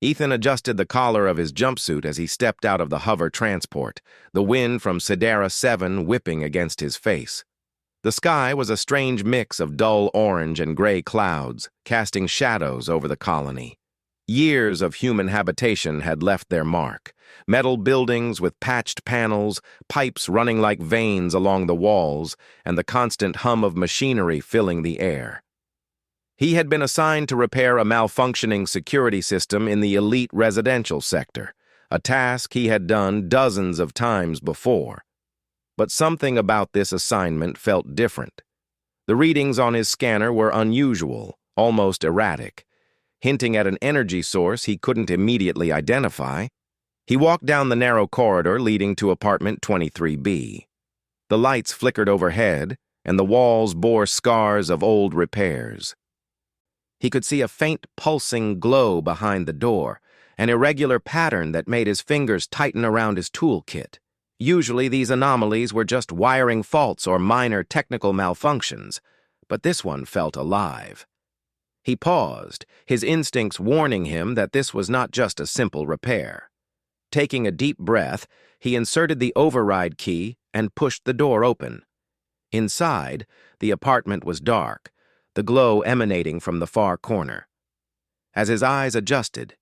Ethan adjusted the collar of his jumpsuit as he stepped out of the hover transport, the wind from Sidera 7 whipping against his face. The sky was a strange mix of dull orange and gray clouds, casting shadows over the colony. Years of human habitation had left their mark. Metal buildings with patched panels, pipes running like veins along the walls, and the constant hum of machinery filling the air. He had been assigned to repair a malfunctioning security system in the elite residential sector, a task he had done dozens of times before. But something about this assignment felt different. The readings on his scanner were unusual, almost erratic, hinting at an energy source he couldn't immediately identify. He walked down the narrow corridor leading to apartment 23B. The lights flickered overhead, and the walls bore scars of old repairs. He could see a faint pulsing glow behind the door, an irregular pattern that made his fingers tighten around his toolkit. Usually these anomalies were just wiring faults or minor technical malfunctions, but this one felt alive. He paused, his instincts warning him that this was not just a simple repair. Taking a deep breath, he inserted the override key and pushed the door open. Inside, the apartment was dark, the glow emanating from the far corner. As his eyes adjusted,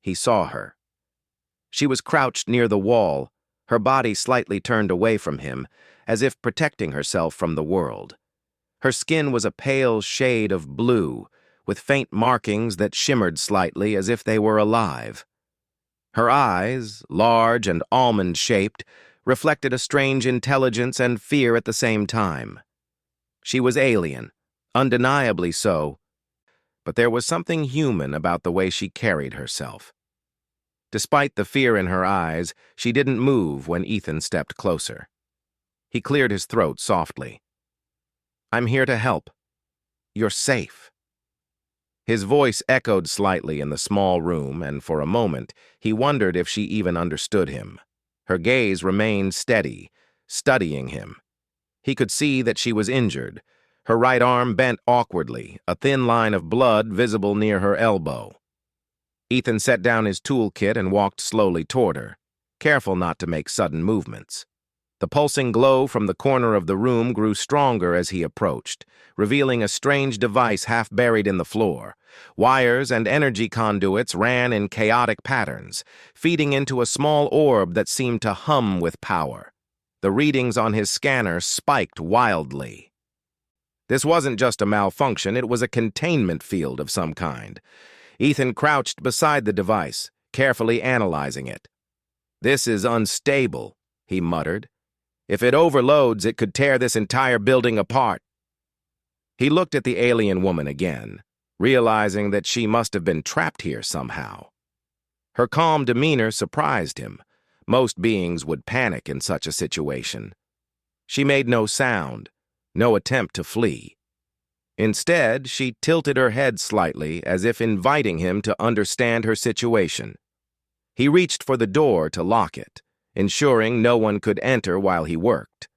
he saw her. She was crouched near the wall, her body slightly turned away from him, as if protecting herself from the world. Her skin was a pale shade of blue, with faint markings that shimmered slightly as if they were alive. Her eyes, large and almond-shaped, reflected a strange intelligence and fear at the same time. She was alien, undeniably so, but there was something human about the way she carried herself. Despite the fear in her eyes, she didn't move when Ethan stepped closer. He cleared his throat softly. "I'm here to help. You're safe." His voice echoed slightly in the small room, and for a moment he wondered if she even understood him. Her gaze remained steady, studying him. He could see that she was injured, her right arm bent awkwardly, a thin line of blood visible near her elbow. Ethan set down his toolkit and walked slowly toward her, careful not to make sudden movements. The pulsing glow from the corner of the room grew stronger as he approached, revealing a strange device half buried in the floor. Wires and energy conduits ran in chaotic patterns, feeding into a small orb that seemed to hum with power. The readings on his scanner spiked wildly. This wasn't just a malfunction, it was a containment field of some kind. Ethan crouched beside the device, carefully analyzing it. "This is unstable," he muttered. "If it overloads, it could tear this entire building apart." He looked at the alien woman again, realizing that she must have been trapped here somehow. Her calm demeanor surprised him. Most beings would panic in such a situation. She made no sound, no attempt to flee. Instead, she tilted her head slightly as if inviting him to understand her situation. He reached for the door to lock it, ensuring no one could enter while he worked.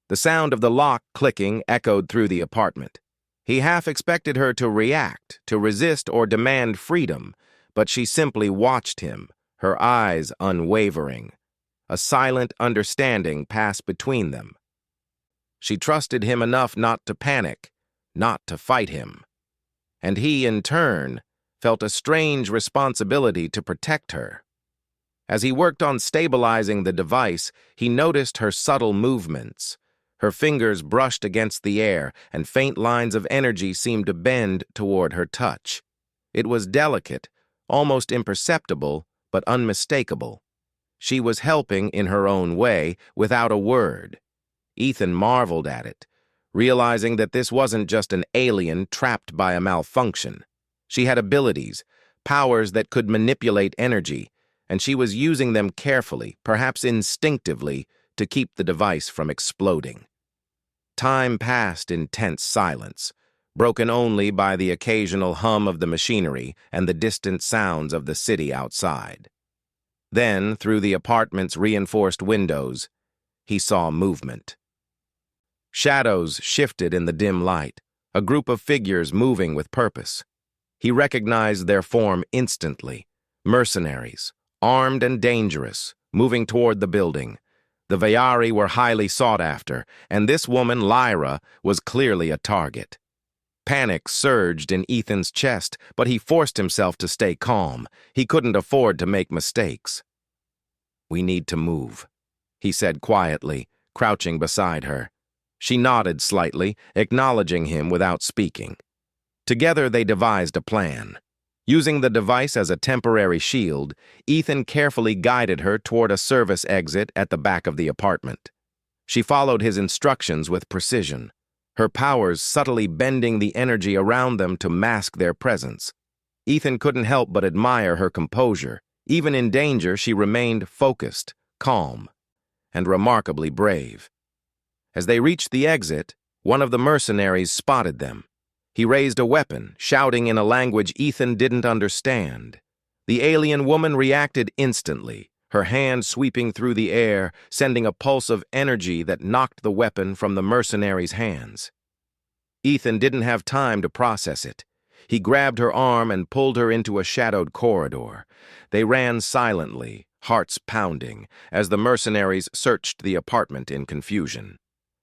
The sound of the lock clicking echoed through the apartment. He half expected her to react, to resist or demand freedom, but she simply watched him, her eyes unwavering. A silent understanding passed between them. She trusted him enough not to panic, not to fight him. And he, in turn, felt a strange responsibility to protect her. As he worked on stabilizing the device, he noticed her subtle movements. Her fingers brushed against the air, and faint lines of energy seemed to bend toward her touch. It was delicate, almost imperceptible, but unmistakable. She was helping in her own way, without a word. Ethan marveled at it, realizing that this wasn't just an alien trapped by a malfunction. She had abilities, powers that could manipulate energy, and she was using them carefully, perhaps instinctively, to keep the device from exploding. Time passed in tense silence, broken only by the occasional hum of the machinery and the distant sounds of the city outside. Then, through the apartment's reinforced windows, he saw movement. Shadows shifted in the dim light, a group of figures moving with purpose. He recognized their form instantly, Mercenaries, armed and dangerous, moving toward the building. The Veyari were highly sought after, and this woman, Lyra, was clearly a target. Panic surged in Ethan's chest, but he forced himself to stay calm. He couldn't afford to make mistakes. "We need to move," he said quietly, crouching beside her. She nodded slightly, acknowledging him without speaking. Together they devised a plan. Using the device as a temporary shield, Ethan carefully guided her toward a service exit at the back of the apartment. She followed his instructions with precision, her powers subtly bending the energy around them to mask their presence. Ethan couldn't help but admire her composure. Even in danger, she remained focused, calm, and remarkably brave. As they reached the exit, one of the mercenaries spotted them. He raised a weapon, shouting in a language Ethan didn't understand. The alien woman reacted instantly, her hand sweeping through the air, sending a pulse of energy that knocked the weapon from the mercenary's hands. Ethan didn't have time to process it. He grabbed her arm and pulled her into a shadowed corridor. They ran silently, hearts pounding, as the mercenaries searched the apartment in confusion.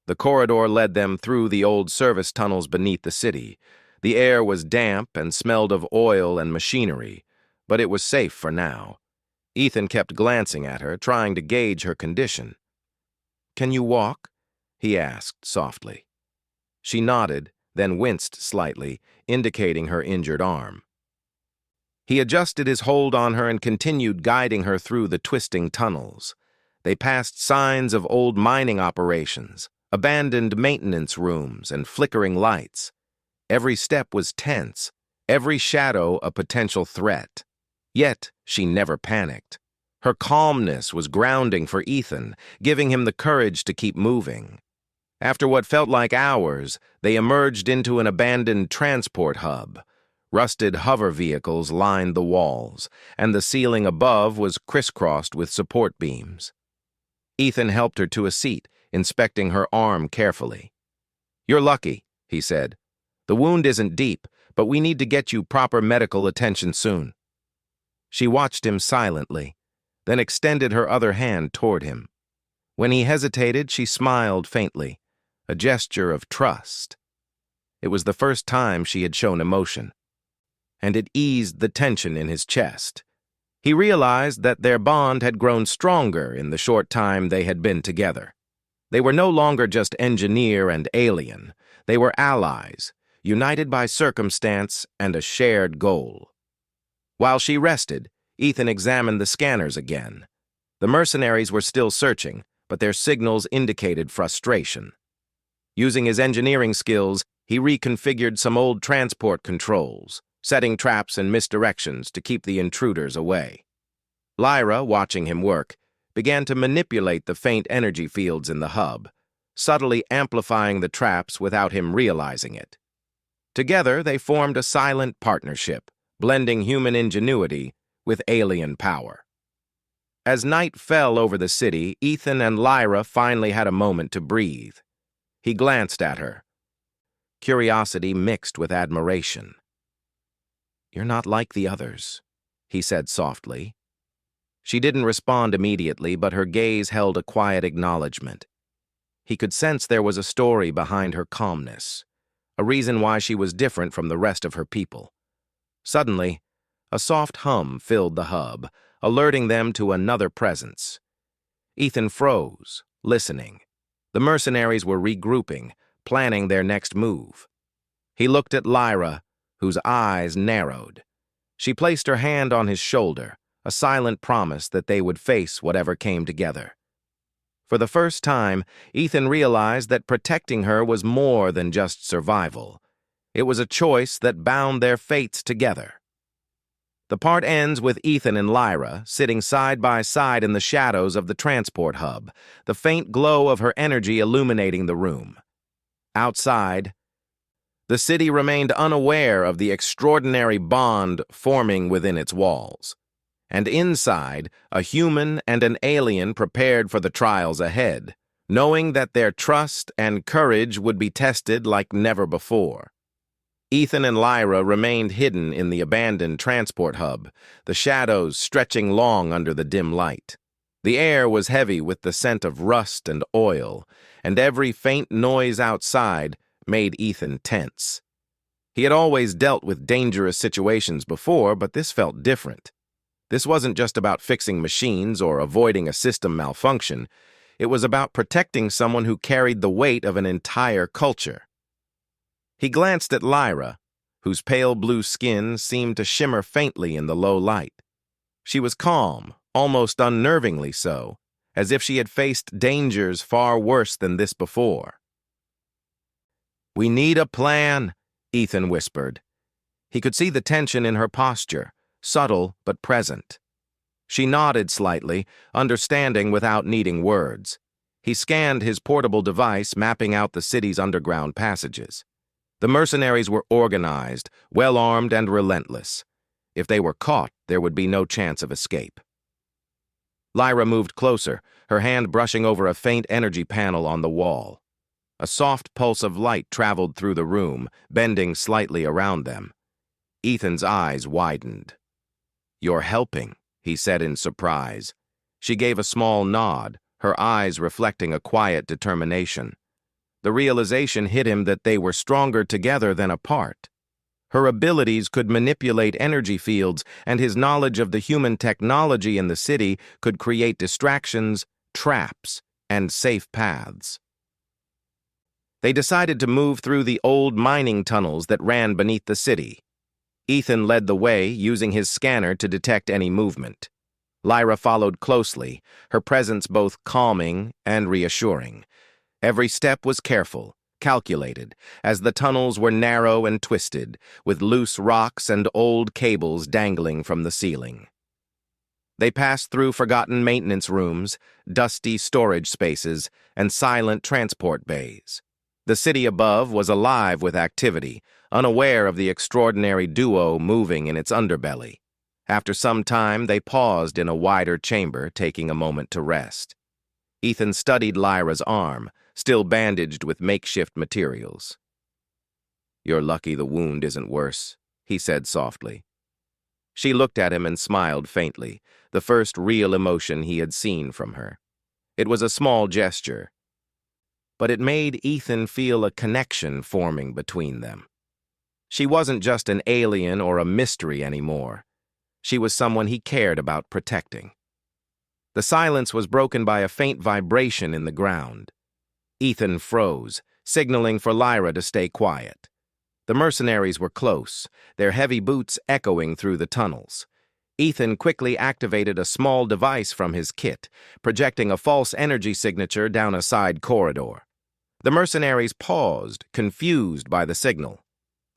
The corridor led them through the old service tunnels beneath the city. The air was damp and smelled of oil and machinery, but it was safe for now. Ethan kept glancing at her, trying to gauge her condition. "Can you walk?" he asked softly. She nodded, then winced slightly, indicating her injured arm. He adjusted his hold on her and continued guiding her through the twisting tunnels. They passed signs of old mining operations, abandoned maintenance rooms, and flickering lights. Every step was tense, every shadow a potential threat. Yet she never panicked. Her calmness was grounding for Ethan, giving him the courage to keep moving. After what felt like hours, they emerged into an abandoned transport hub. Rusted hover vehicles lined the walls, and the ceiling above was crisscrossed with support beams. Ethan helped her to a seat, inspecting her arm carefully. "You're lucky," he said. "The wound isn't deep, but we need to get you proper medical attention soon." She watched him silently, then extended her other hand toward him. When he hesitated, she smiled faintly, a gesture of trust. It was the first time she had shown emotion, and it eased the tension in his chest. He realized that their bond had grown stronger in the short time they had been together. They were no longer just engineer and alien. They were allies, united by circumstance and a shared goal. While she rested, Ethan examined the scanners again. The mercenaries were still searching, but their signals indicated frustration. Using his engineering skills, he reconfigured some old transport controls, setting traps and misdirections to keep the intruders away. Lyra, watching him work, began to manipulate the faint energy fields in the hub, subtly amplifying the traps without him realizing it. Together, they formed a silent partnership, blending human ingenuity with alien power. As night fell over the city, Ethan and Lyra finally had a moment to breathe. He glanced at her, curiosity mixed with admiration. "You're not like the others," he said softly. She didn't respond immediately, but her gaze held a quiet acknowledgement. He could sense there was a story behind her calmness, a reason why she was different from the rest of her people. Suddenly, a soft hum filled the hub, alerting them to another presence. Ethan froze, listening. The mercenaries were regrouping, planning their next move. He looked at Lyra, whose eyes narrowed. She placed her hand on his shoulder, a silent promise that they would face whatever came together. For the first time, Ethan realized that protecting her was more than just survival. It was a choice that bound their fates together. The part ends with Ethan and Lyra sitting side by side in the shadows of the transport hub, the faint glow of her energy illuminating the room. Outside, the city remained unaware of the extraordinary bond forming within its walls. And inside, a human and an alien prepared for the trials ahead, knowing that their trust and courage would be tested like never before. Ethan and Lyra remained hidden in the abandoned transport hub, the shadows stretching long under the dim light. The air was heavy with the scent of rust and oil, and every faint noise outside made Ethan tense. He had always dealt with dangerous situations before, but this felt different. This wasn't just about fixing machines or avoiding a system malfunction. It was about protecting someone who carried the weight of an entire culture. He glanced at Lyra, whose pale blue skin seemed to shimmer faintly in the low light. She was calm, almost unnervingly so, as if she had faced dangers far worse than this before. "We need a plan," Ethan whispered. He could see the tension in her posture, subtle but present. She nodded slightly, understanding without needing words. He scanned his portable device, mapping out the city's underground passages. The mercenaries were organized, well-armed, and relentless. If they were caught, there would be no chance of escape. Lyra moved closer, her hand brushing over a faint energy panel on the wall. A soft pulse of light traveled through the room, bending slightly around them. Ethan's eyes widened. "You're helping," he said in surprise. She gave a small nod, her eyes reflecting a quiet determination. The realization hit him that they were stronger together than apart. Her abilities could manipulate energy fields, and his knowledge of the human technology in the city could create distractions, traps, and safe paths. They decided to move through the old mining tunnels that ran beneath the city. Ethan led the way, using his scanner to detect any movement. Lyra followed closely, her presence both calming and reassuring. Every step was careful, calculated, as the tunnels were narrow and twisted, with loose rocks and old cables dangling from the ceiling. They passed through forgotten maintenance rooms, dusty storage spaces, and silent transport bays. The city above was alive with activity, unaware of the extraordinary duo moving in its underbelly. After some time, they paused in a wider chamber, taking a moment to rest. Ethan studied Lyra's arm, still bandaged with makeshift materials. "You're lucky the wound isn't worse," he said softly. She looked at him and smiled faintly, the first real emotion he had seen from her. It was a small gesture, but it made Ethan feel a connection forming between them. She wasn't just an alien or a mystery anymore. She was someone he cared about protecting. The silence was broken by a faint vibration in the ground. Ethan froze, signaling for Lyra to stay quiet. The mercenaries were close, their heavy boots echoing through the tunnels. Ethan quickly activated a small device from his kit, projecting a false energy signature down a side corridor. The mercenaries paused, confused by the signal.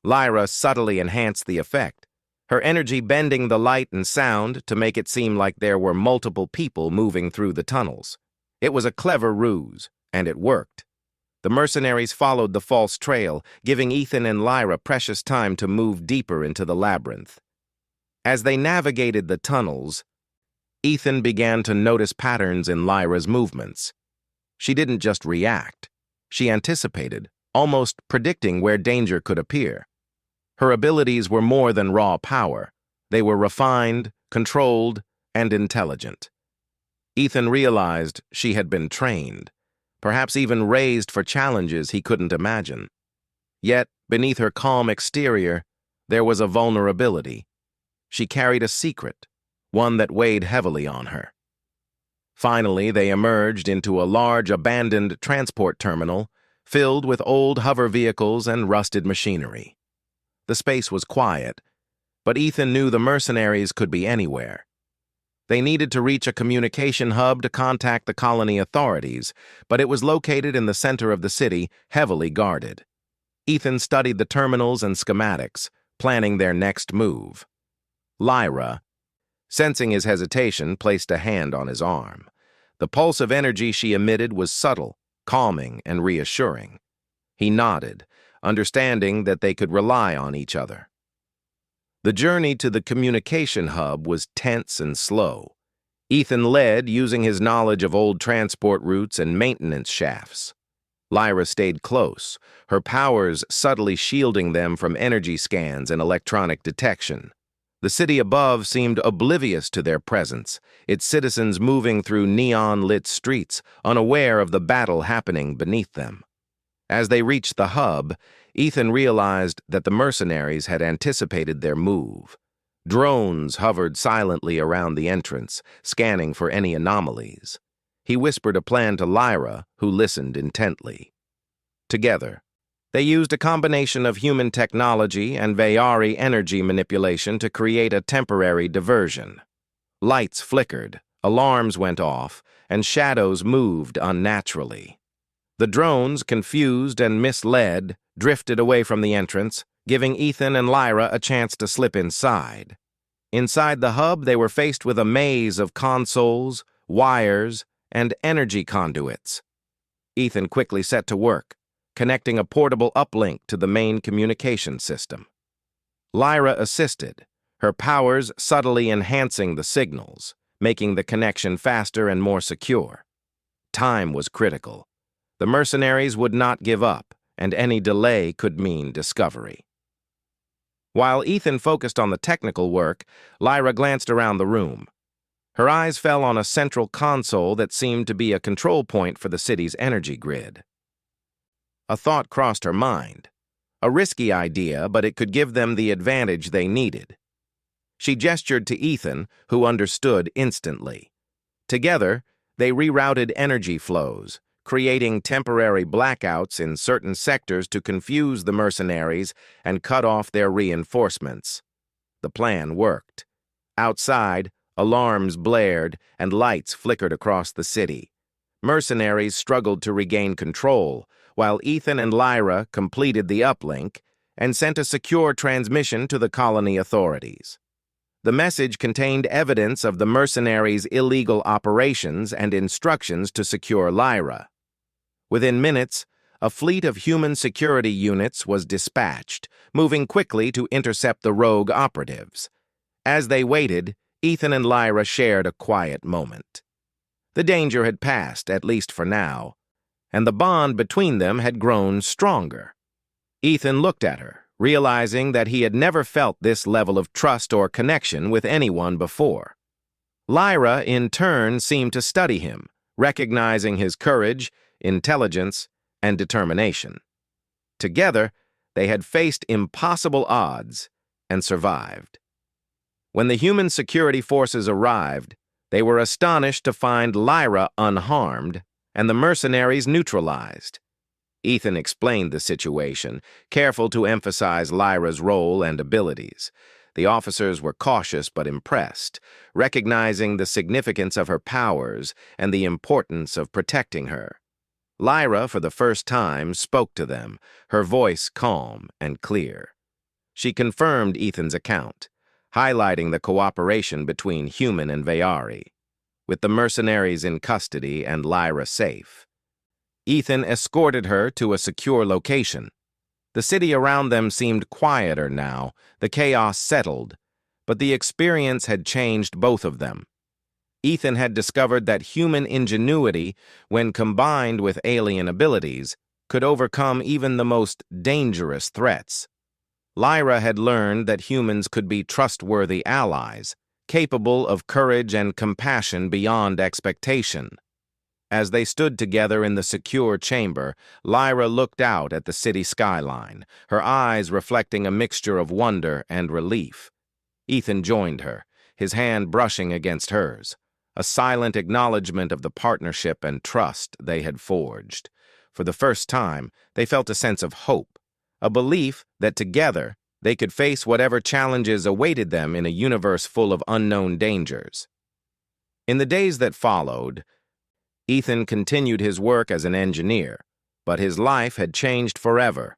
Lyra subtly enhanced the effect, her energy bending the light and sound to make it seem like there were multiple people moving through the tunnels. It was a clever ruse, and it worked. The mercenaries followed the false trail, giving Ethan and Lyra precious time to move deeper into the labyrinth. As they navigated the tunnels, Ethan began to notice patterns in Lyra's movements. She didn't just react. She anticipated, almost predicting where danger could appear. Her abilities were more than raw power. They were refined, controlled, and intelligent. Ethan realized she had been trained, perhaps even raised for challenges he couldn't imagine. Yet, beneath her calm exterior, there was a vulnerability. She carried a secret, one that weighed heavily on her. Finally, they emerged into a large abandoned transport terminal filled with old hover vehicles and rusted machinery. The space was quiet, but Ethan knew the mercenaries could be anywhere. They needed to reach a communication hub to contact the colony authorities, but it was located in the center of the city, heavily guarded. Ethan studied the terminals and schematics, planning their next move. Lyra, sensing his hesitation, placed a hand on his arm. The pulse of energy she emitted was subtle, calming, and reassuring. He nodded, understanding that they could rely on each other. The journey to the communication hub was tense and slow. Ethan led, using his knowledge of old transport routes and maintenance shafts. Lyra stayed close, her powers subtly shielding them from energy scans and electronic detection. The city above seemed oblivious to their presence, its citizens moving through neon-lit streets, unaware of the battle happening beneath them. As they reached the hub, Ethan realized that the mercenaries had anticipated their move. Drones hovered silently around the entrance, scanning for any anomalies. He whispered a plan to Lyra, who listened intently. Together, they used a combination of human technology and Veyari energy manipulation to create a temporary diversion. Lights flickered, alarms went off, and shadows moved unnaturally. The drones, confused and misled, drifted away from the entrance, giving Ethan and Lyra a chance to slip inside. Inside the hub, they were faced with a maze of consoles, wires, and energy conduits. Ethan quickly set to work, connecting a portable uplink to the main communication system. Lyra assisted, her powers subtly enhancing the signals, making the connection faster and more secure. Time was critical. The mercenaries would not give up, and any delay could mean discovery. While Ethan focused on the technical work, Lyra glanced around the room. Her eyes fell on a central console that seemed to be a control point for the city's energy grid. A thought crossed her mind. A risky idea, but it could give them the advantage they needed. She gestured to Ethan, who understood instantly. Together, they rerouted energy flows, creating temporary blackouts in certain sectors to confuse the mercenaries and cut off their reinforcements. The plan worked. Outside, alarms blared and lights flickered across the city. Mercenaries struggled to regain control, while Ethan and Lyra completed the uplink and sent a secure transmission to the colony authorities. The message contained evidence of the mercenaries' illegal operations and instructions to secure Lyra. Within minutes, a fleet of human security units was dispatched, moving quickly to intercept the rogue operatives. As they waited, Ethan and Lyra shared a quiet moment. The danger had passed, at least for now, and the bond between them had grown stronger. Ethan looked at her, realizing that he had never felt this level of trust or connection with anyone before. Lyra, in turn, seemed to study him, recognizing his courage, intelligence, and determination. Together, they had faced impossible odds and survived. When the human security forces arrived, they were astonished to find Lyra unharmed and the mercenaries neutralized. Ethan explained the situation, careful to emphasize Lyra's role and abilities. The officers were cautious but impressed, recognizing the significance of her powers and the importance of protecting her. Lyra, for the first time, spoke to them, her voice calm and clear. She confirmed Ethan's account, highlighting the cooperation between human and Veyari. With the mercenaries in custody and Lyra safe, Ethan escorted her to a secure location. The city around them seemed quieter now, the chaos settled, but the experience had changed both of them. Ethan had discovered that human ingenuity, when combined with alien abilities, could overcome even the most dangerous threats. Lyra had learned that humans could be trustworthy allies, capable of courage and compassion beyond expectation. As they stood together in the secure chamber, Lyra looked out at the city skyline, her eyes reflecting a mixture of wonder and relief. Ethan joined her, his hand brushing against hers, a silent acknowledgement of the partnership and trust they had forged. For the first time, they felt a sense of hope, a belief that together they could face whatever challenges awaited them in a universe full of unknown dangers. In the days that followed, Ethan continued his work as an engineer, but his life had changed forever.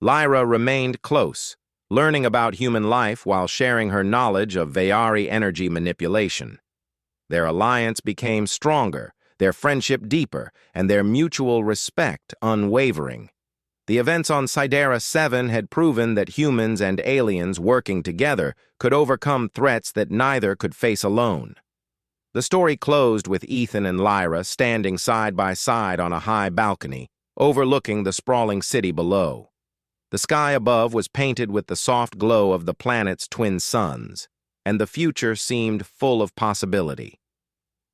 Lyra remained close, learning about human life while sharing her knowledge of Veyari energy manipulation. Their alliance became stronger, their friendship deeper, and their mutual respect unwavering. The events on Sidera 7 had proven that humans and aliens working together could overcome threats that neither could face alone. The story closed with Ethan and Lyra standing side by side on a high balcony, overlooking the sprawling city below. The sky above was painted with the soft glow of the planet's twin suns, and the future seemed full of possibility.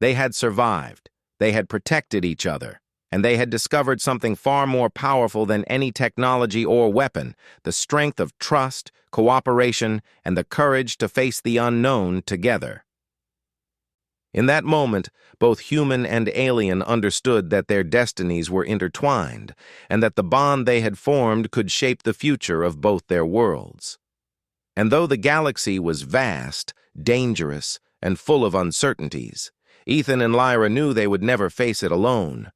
They had survived, they had protected each other, and they had discovered something far more powerful than any technology or weapon: the strength of trust, cooperation, and the courage to face the unknown together. In that moment, both human and alien understood that their destinies were intertwined, and that the bond they had formed could shape the future of both their worlds. And though the galaxy was vast, dangerous, and full of uncertainties, Ethan and Lyra knew they would never face it alone.